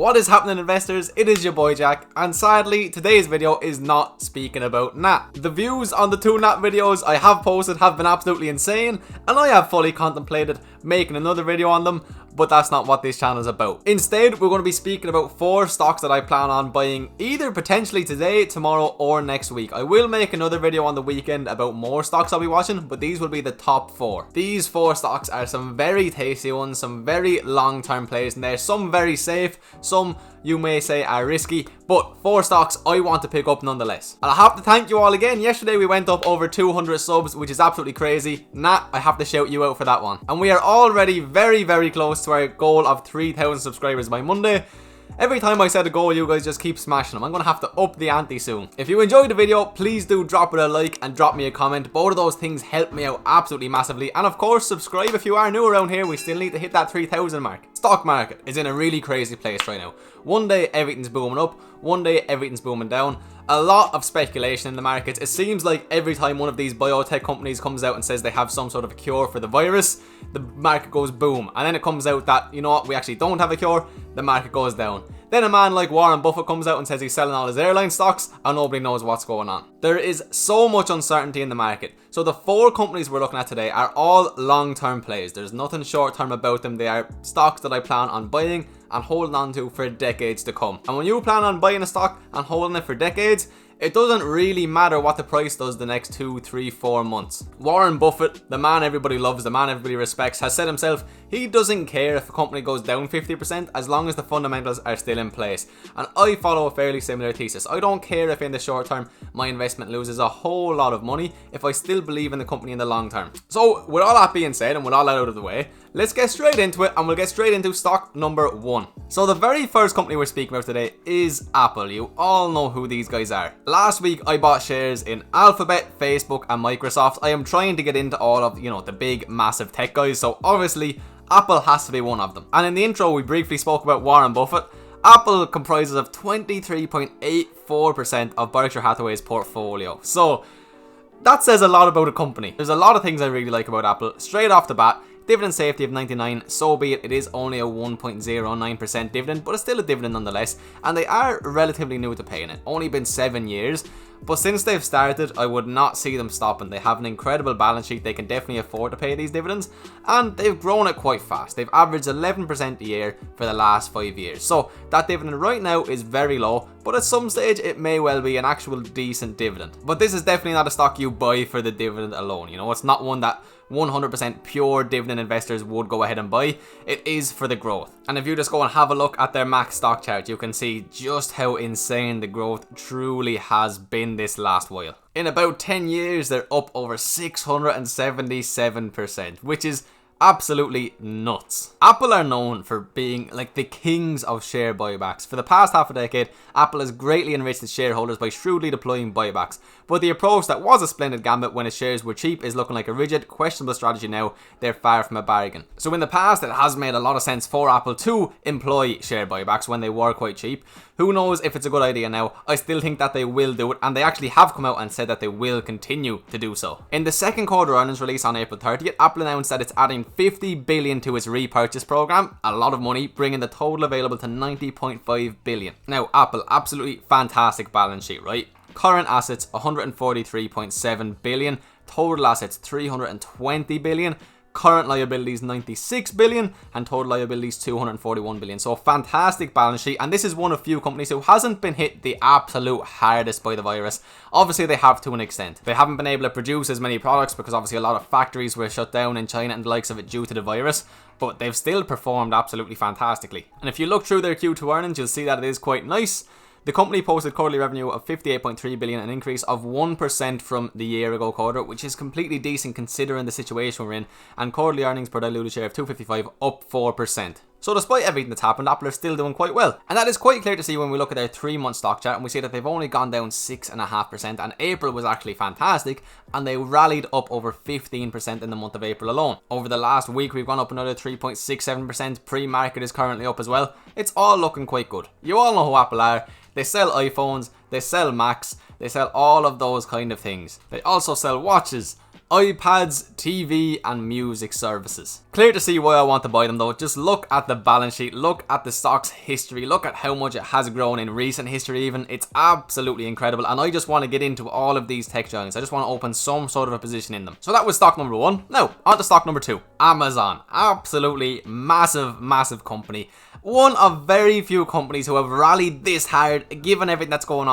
What is happening, investors? It is your boy Jack, and sadly today's video is not speaking about NAT. The views on the two NAT videos I have posted have been absolutely insane, and I have fully contemplated making another video on them, but that's not what this channel is about. Instead, we're going to be speaking about 4 stocks that I plan on buying either potentially today, tomorrow, or next week. I will make another video on the weekend about more stocks I'll be watching, but these will be the top 4. These 4 stocks are some very tasty ones, some very long-term plays, and there's some very safe, some you may say are risky, but 4 stocks I want to pick up nonetheless. And I have to thank you all again. Yesterday we went up over 200 subs, which is absolutely crazy. Nat, I have to shout you out for that one. And we are already very close to our goal of 3,000 subscribers by Monday. Every time I set a goal, you guys just keep smashing them. I'm going to have to up the ante soon. If you enjoyed the video, please do drop it a like and drop me a comment. Both of those things help me out absolutely massively. And of course, subscribe if you are new around here. We still need to hit that 3,000 mark. Stock market is in a really crazy place right now. One day everything's booming up, one day everything's booming down. A lot of speculation in the markets. It seems like every time one of these biotech companies comes out and says they have some sort of a cure for the virus, the market goes boom. And then it comes out that, you know what, we actually don't have a cure, the market goes down. Then a man like Warren Buffett comes out and says he's selling all his airline stocks and nobody knows what's going on. There is so much uncertainty in the market. So the 4 companies we're looking at today are all long-term plays. There's nothing short-term about them. They are stocks that I plan on buying and holding on to for decades to come. And when you plan on buying a stock and holding it for decades, it doesn't really matter what the price does the next 2, 3, 4 months. Warren Buffett, the man everybody loves, the man everybody respects, has said himself he doesn't care if a company goes down 50% as long as the fundamentals are still in place. And I follow a fairly similar thesis. I don't care if in the short term my investment loses a whole lot of money if I still believe in the company in the long term. So with all that being said and with all that out of the way, let's get straight into it, and we'll get straight into stock number 1. So the very first company we're speaking about today is Apple. You all know who these guys are. Last week I bought shares in Alphabet, Facebook and Microsoft. I am trying to get into all of, the big massive tech guys, so obviously Apple has to be one of them. And in the intro we briefly spoke about Warren Buffett. Apple comprises of 23.84% of Berkshire Hathaway's portfolio. So that says a lot about a company. There's a lot of things I really like about Apple. Straight off the bat, dividend safety of 99, so be it. It is only a 1.09% dividend, but it's still a dividend nonetheless. And they are relatively new to paying it. Only been 7 years. But since they've started, I would not see them stopping. They have an incredible balance sheet. They can definitely afford to pay these dividends. And they've grown it quite fast. They've averaged 11% a year for the last 5 years. So that dividend right now is very low. But at some stage, it may well be an actual decent dividend. But this is definitely not a stock you buy for the dividend alone. It's not one that 100% pure dividend investors would go ahead and buy. It is for the growth. And if you just go and have a look at their max stock chart, you can see just how insane the growth truly has been this last while. In about 10 years, they're up over 677%, which is absolutely nuts. Apple are known for being like the kings of share buybacks. For the past half a decade, Apple has greatly enriched its shareholders by shrewdly deploying buybacks. But the approach that was a splendid gambit when its shares were cheap is looking like a rigid, questionable strategy now. They're far from a bargain. So in the past, it has made a lot of sense for Apple to employ share buybacks when they were quite cheap. Who knows if it's a good idea now? I still think that they will do it, and they actually have come out and said that they will continue to do so. In the second quarter earnings release on April 30th, Apple announced that it's adding $50 billion to its repurchase program, a lot of money, bringing the total available to $90.5 billion. Now, Apple, absolutely fantastic balance sheet, right? Current assets, $143.7 billion. Total assets, $320 billion. Current liabilities, $96 billion, and total liabilities, $241 billion. So fantastic balance sheet, and this is one of few companies who hasn't been hit the absolute hardest by the virus. Obviously they have to an extent. They haven't been able to produce as many products because obviously a lot of factories were shut down in China and the likes of it due to the virus, but they've still performed absolutely fantastically. And if you look through their Q2 earnings, you'll see that it is quite nice. The company posted quarterly revenue of $58.3 billion, an increase of 1% from the year ago quarter, which is completely decent considering the situation we're in, and quarterly earnings per diluted share of $2.55, up 4%. So despite everything that's happened, Apple are still doing quite well. And that is quite clear to see when we look at their 3-month stock chart, and we see that they've only gone down 6.5%, and April was actually fantastic, and they rallied up over 15% in the month of April alone. Over the last week, we've gone up another 3.67%, pre-market is currently up as well. It's all looking quite good. You all know who Apple are. They sell iPhones, they sell Macs, they sell all of those kind of things. They also sell watches, iPads, TV and music services. Clear to see why I want to buy them though. Just look at the balance sheet, look at the stock's history, look at how much it has grown in recent history even. It's absolutely incredible, and I just want to get into all of these tech giants. I just want to open some sort of a position in them. So that was stock number 1. Now, on to stock number 2. Amazon. Absolutely massive company. One of very few companies who have rallied this hard given everything that's going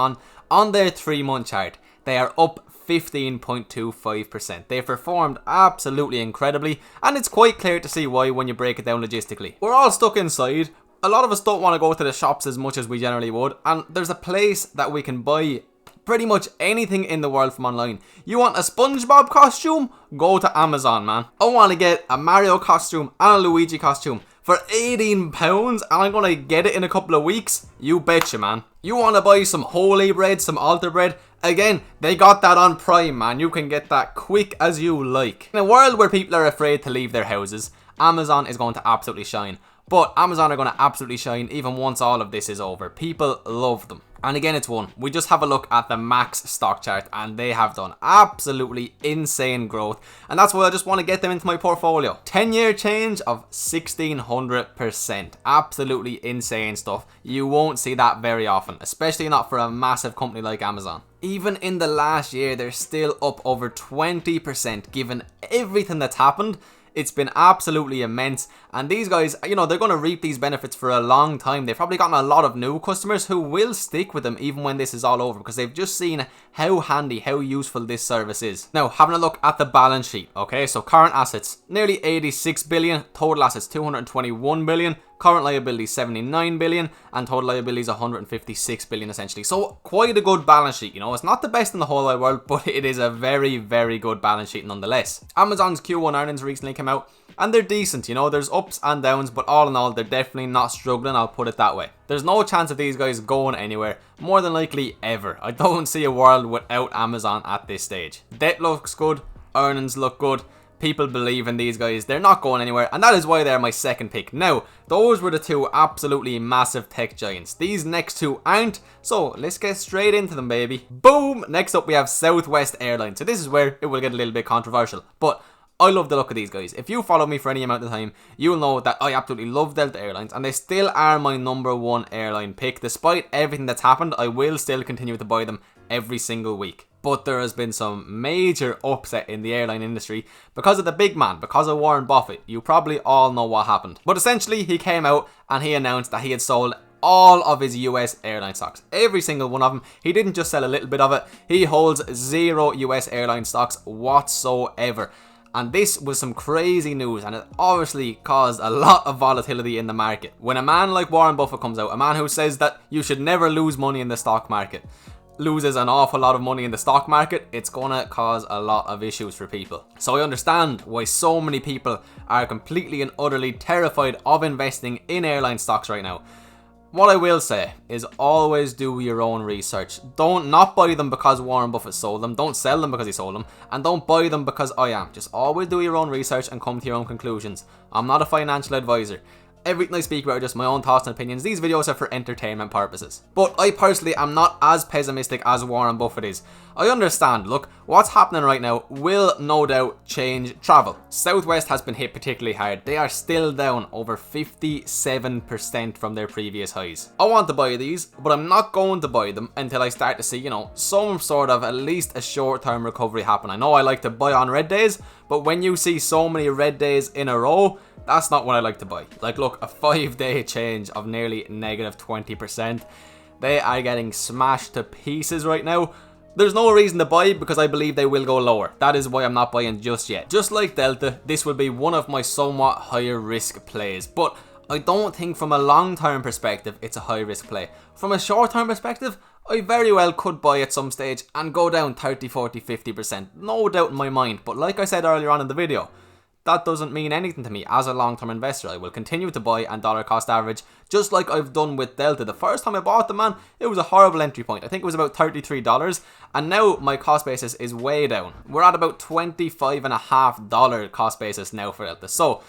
on their 3-month chart. They are up 15.25%. They've performed absolutely incredibly, and it's quite clear to see why when you break it down logistically. We're all stuck inside. A lot of us don't want to go to the shops as much as we generally would, and there's a place that we can buy pretty much anything in the world from online. You want a SpongeBob costume? Go to Amazon, man. I want to get a Mario costume and a Luigi costume for £18 and I'm gonna get it in a couple of weeks? You betcha, man. You want to buy some holy bread, some altar bread? Again, they got that on Prime, man. You can get that quick as you like. In a world where people are afraid to leave their houses, Amazon is going to absolutely shine. But Amazon are going to absolutely shine even once all of this is over. People love them. And again, it's one. We just have a look at the max stock chart and they have done absolutely insane growth. And that's why I just want to get them into my portfolio. 10-year change of 1600%. Absolutely insane stuff. You won't see that very often, especially not for a massive company like Amazon. Even in the last year, they're still up over 20% given everything that's happened. It's been absolutely immense, and these guys, you know, they're going to reap these benefits for a long time. They've probably gotten a lot of new customers who will stick with them even when this is all over, because they've just seen how handy, how useful this service is. Now, having a look at the balance sheet, okay, so current assets, nearly 86 billion, total assets 221 billion, current liabilities 79 billion, and total liabilities 156 billion essentially. So quite a good balance sheet, you know. It's not the best in the whole wide world, but it is a very good balance sheet nonetheless. Amazon's Q1 earnings recently came out, and they're decent, you know. There's ups and downs, but all in all, they're definitely not struggling, I'll put it that way. There's no chance of these guys going anywhere, more than likely ever. I don't see a world without Amazon at this stage. Debt looks good, earnings look good, people believe in these guys, they're not going anywhere, and that is why they're my second pick. Now, those were the two absolutely massive tech giants. These next two aren't, so let's get straight into them, baby. Boom! Next up we have Southwest Airlines. So this is where it will get a little bit controversial, but I love the look of these guys. If you follow me for any amount of time, you'll know that I absolutely love Delta Airlines, and they still are my #1 airline pick. Despite everything that's happened, I will still continue to buy them every single week. But there has been some major upset in the airline industry because of the big man, because of Warren Buffett. You probably all know what happened. But essentially, he came out and he announced that he had sold all of his US airline stocks. Every single one of them. He didn't just sell a little bit of it. He holds 0 US airline stocks whatsoever. And this was some crazy news, and it obviously caused a lot of volatility in the market. When a man like Warren Buffett comes out, a man who says that you should never lose money in the stock market, loses an awful lot of money in the stock market, it's gonna cause a lot of issues for people. So I understand why so many people are completely and utterly terrified of investing in airline stocks right now. What I will say is always do your own research. Don't not buy them because Warren Buffett sold them. Don't sell them because he sold them. And don't buy them because I am. Just always do your own research and come to your own conclusions. I'm not a financial advisor. Everything I speak about are just my own thoughts and opinions. These videos are for entertainment purposes. But I personally am not as pessimistic as Warren Buffett is. I understand, look, what's happening right now will no doubt change travel. Southwest has been hit particularly hard. They are still down over 57% from their previous highs. I want to buy these, but I'm not going to buy them until I start to see, you know, some sort of at least a short-term recovery happen. I know I like to buy on red days, but when you see so many red days in a row, that's not what I like to buy. Like, look, a 5-day change of nearly -20%. They are getting smashed to pieces right now. There's no reason to buy because I believe they will go lower. That is why I'm not buying just yet. Just like Delta, this will be one of my somewhat higher risk plays. But I don't think from a long-term perspective it's a high-risk play. From a short-term perspective, I very well could buy at some stage and go down 30, 40, 50%. No doubt in my mind. But like I said earlier on in the video, that doesn't mean anything to me as a long-term investor. I will continue to buy and dollar cost average, just like I've done with Delta. The first time I bought them, man, it was a horrible entry point. I think it was about $33, and now my cost basis is way down. We're at about $25.50 cost basis now for Delta. So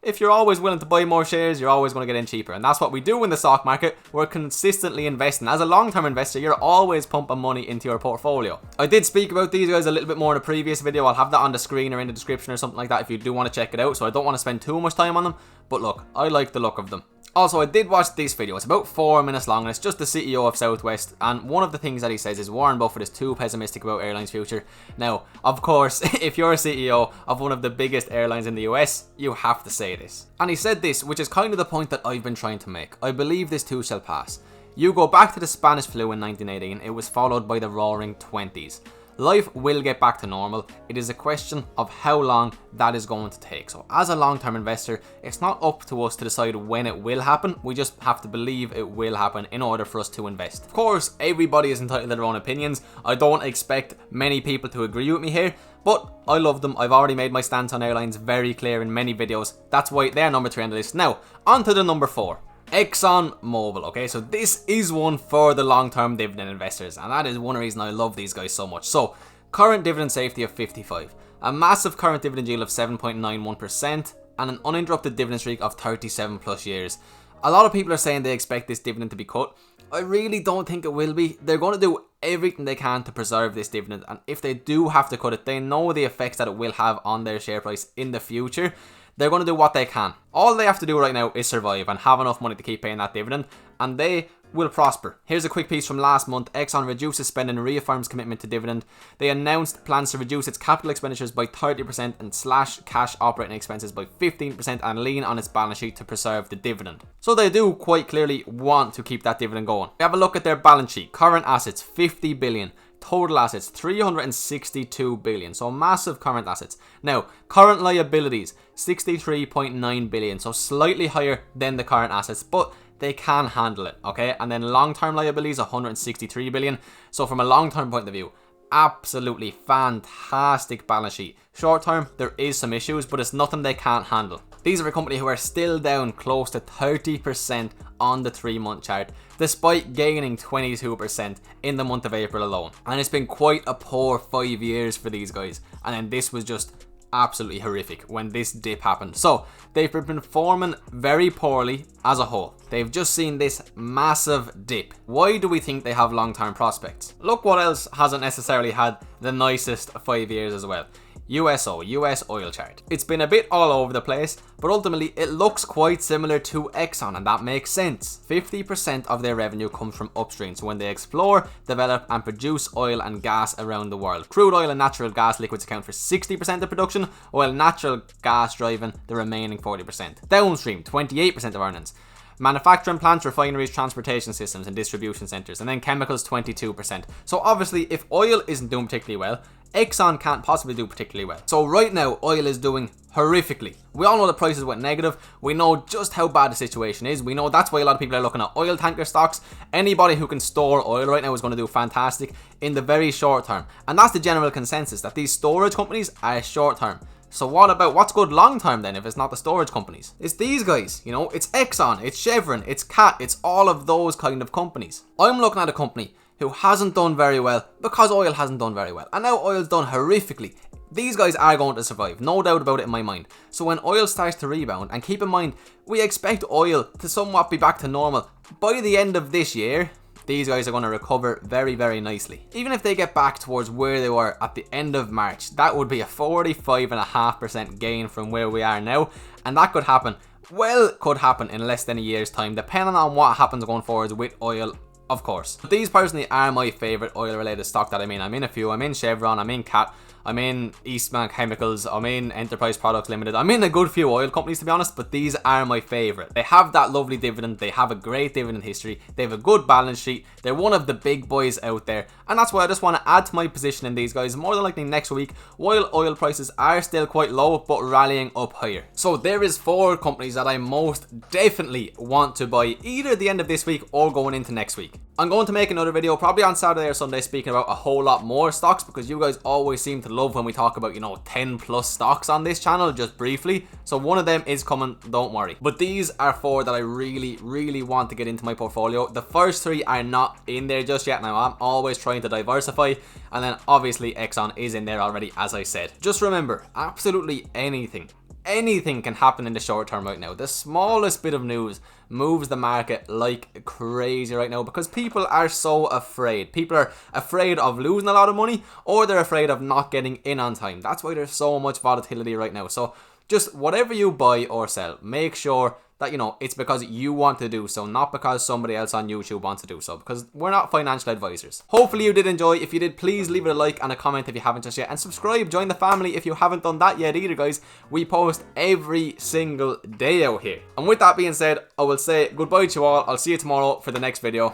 if you're always willing to buy more shares, you're always going to get in cheaper. And that's what we do in the stock market. We're consistently investing. As a long-term investor, you're always pumping money into your portfolio. I did speak about these guys a little bit more in a previous video. I'll have that on the screen or in the description or something like that if you do want to check it out. So I don't want to spend too much time on them. But look, I like the look of them. Also, I did watch this video. It's about 4 minutes long and it's just the CEO of Southwest, and one of the things that he says is Warren Buffett is too pessimistic about airlines' future. Now, of course, if you're a CEO of one of the biggest airlines in the US, you have to say this. And he said this, which is kind of the point that I've been trying to make. I believe this too shall pass. You go back to the Spanish flu in 1918, it was followed by the Roaring Twenties. Life will get back to normal. It is a question of how long that is going to take. So as a long-term investor, it's not up to us to decide when it will happen. We just have to believe it will happen in order for us to invest. Of course, everybody is entitled to their own opinions. I don't expect many people to agree with me here, but I love them. I've already made my stance on airlines very clear in many videos. That's why they're number 3 on the list. Now, on to the number 4. Exxon Mobil. Okay, so this is one for the long-term dividend investors, and that is one reason I love these guys so much. So, current dividend safety of 55, a massive current dividend yield of 7.91%, and an uninterrupted dividend streak of 37 plus years. A lot of people are saying they expect this dividend to be cut. I really don't think it will be. They're going to do everything they can to preserve this dividend, and if they do have to cut it, they know the effects that it will have on their share price in the future. They're going to do what they can. All they have to do right now is survive and have enough money to keep paying that dividend, and they will prosper. Here's a quick piece from last month. Exxon reduces spending and reaffirms commitment to dividend. They announced plans to reduce its capital expenditures by 30% and slash cash operating expenses by 15% and lean on its balance sheet to preserve the dividend. So they do quite clearly want to keep that dividend going. We have a look at their balance sheet. Current assets, 50 billion. Total assets, 362 billion. So massive current assets. Now, current liabilities, 63.9 billion. So slightly higher than the current assets, but they can handle it, okay? And then long-term liabilities, 163 billion. So from a long-term point of view, absolutely fantastic balance sheet. Short-term, there is some issues, but it's nothing they can't handle. These are a company who are still down close to 30% on the 3-month chart, despite gaining 22% in the month of April alone. And it's been quite a poor 5 years for these guys. And then this was just absolutely horrific when this dip happened. So they've been performing very poorly as a whole. They've just seen this massive dip. Why do we think they have long-term prospects? Look what else hasn't necessarily had the nicest 5 years as well. USO, US oil chart. It's been a bit all over the place, but ultimately it looks quite similar to Exxon, and that makes sense. 50% of their revenue comes from upstream, so when they explore, develop and produce oil and gas around the world. Crude oil and natural gas liquids account for 60% of production, while natural gas driving the remaining 40%. Downstream, 28% of earnings. Manufacturing plants, refineries, transportation systems and distribution centres, and then chemicals 22%. So obviously if oil isn't doing particularly well, Exxon can't possibly do particularly well. So right now oil is doing horrifically. We all know the prices went negative. We know just how bad the situation is. We know that's why a lot of people are looking at oil tanker stocks. Anybody who can store oil right now is going to do fantastic in the very short term. And that's the general consensus, that these storage companies are short term. So what about what's good long term then if it's not the storage companies? It's these guys, you know, it's Exxon, it's Chevron, it's Cat, it's all of those kind of companies. I'm looking at a company who hasn't done very well because oil hasn't done very well. And now oil's done horrifically. These guys are going to survive, no doubt about it in my mind. So when oil starts to rebound, and keep in mind, we expect oil to somewhat be back to normal by the end of this year, these guys are going to recover very, very nicely. Even if they get back towards where they were at the end of March, that would be a 45.5% gain from where we are now. And that could happen, well, could happen in less than a year's time, depending on what happens going forward with oil, of course. But these personally are my favourite oil related stock that I'm in. I'm in a few. I'm in Chevron, I'm in Cat, I'm in Eastman Chemicals, I'm in Enterprise Products Limited. I'm in a good few oil companies to be honest, but these are my favourite. They have that lovely dividend, they have a great dividend history, they have a good balance sheet, they're one of the big boys out there, and that's why I just want to add to my position in these guys more than likely next week, while oil prices are still quite low but rallying up higher. So there is 4 companies that I most definitely want to buy either at the end of this week or going into next week. I'm going to make another video probably on Saturday or Sunday speaking about a whole lot more stocks, because you guys always seem to love when we talk about, you know, 10 plus stocks on this channel just briefly. So one of them is coming, don't worry. But these are 4 that I really want to get into my portfolio. The first 3 are not in there just yet. Now I'm always trying to diversify, and then obviously Exxon is in there already, as I said. Just remember, absolutely anything anything can happen in the short term right now. The smallest bit of news moves the market like crazy right now because people are so afraid. People are afraid of losing a lot of money, or they're afraid of not getting in on time. That's why there's so much volatility right now. So just whatever you buy or sell, make sure that, you know, it's because you want to do so, not because somebody else on YouTube wants to do so, because we're not financial advisors. Hopefully you did enjoy. If you did, please leave it a like and a comment if you haven't just yet, and subscribe, join the family if you haven't done that yet either, guys. We post every single day out here. And with that being said, I will say goodbye to you all. I'll see you tomorrow for the next video.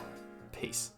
Peace.